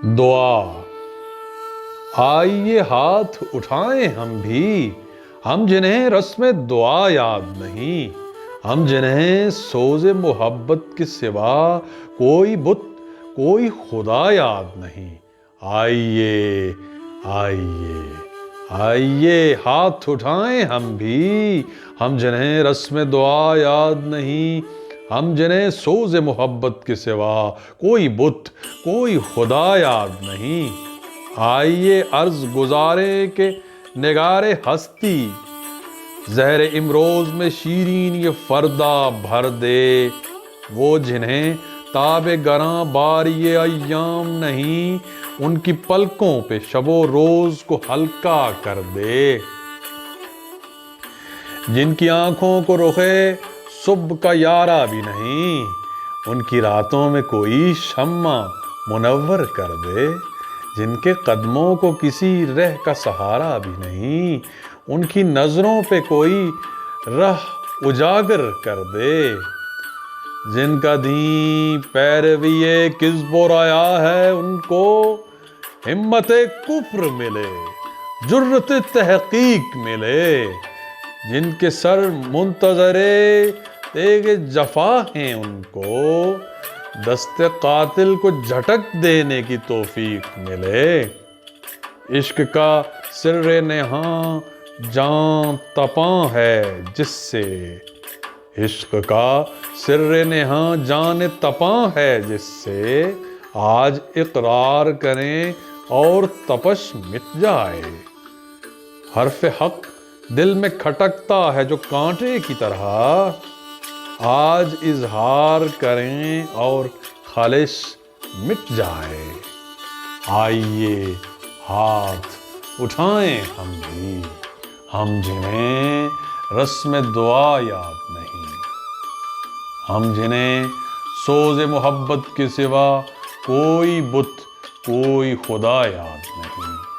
دعا۔ آئیے ہاتھ اٹھائیں ہم بھی، ہم جنہیں رسم دعا یاد نہیں، ہم جنہیں سوز محبت کے سوا کوئی بت کوئی خدا یاد نہیں۔ آئیے آئیے آئیے ہاتھ اٹھائیں ہم بھی، ہم جنہیں رسم دعا یاد نہیں، ہم جنہیں سوز محبت کے سوا کوئی بت کوئی خدا یاد نہیں۔ آئیے عرض گزاریں کہ نگار ہستی، زہر امروز میں شیرین یہ فردا بھر دے، وہ جنہیں تاب گراں باری ایام نہیں، ان کی پلکوں پہ شب و روز کو ہلکا کر دے۔ جن کی آنکھوں کو رخے صبح کا یارہ بھی نہیں، ان کی راتوں میں کوئی شمع منور کر دے۔ جن کے قدموں کو کسی رہ کا سہارا بھی نہیں، ان کی نظروں پہ کوئی راہ اجاگر کر دے۔ جن کا دین پیروی کذب و ریا ہے، ان کو ہمت کفر ملے جرت تحقیق ملے۔ جن کے سر منتظر تیغ جفا ہیں، ان کو دست قاتل کو جھٹک دینے کی توفیق ملے۔ عشق کا سر نہاں جاں تپاں ہے جس سے، عشق کا سر نہاں جان تپاں ہے جس سے، آج اقرار کریں اور تپش مٹ جائے۔ حرف حق دل میں کھٹکتا ہے جو کانٹے کی طرح، آج اظہار کریں اور خالص مٹ جائے۔ آئیے ہاتھ اٹھائیں ہم بھی، ہم جنہیں رسم دعا یاد نہیں، ہم جنہیں سوز محبت کے سوا کوئی بت کوئی خدا یاد نہیں۔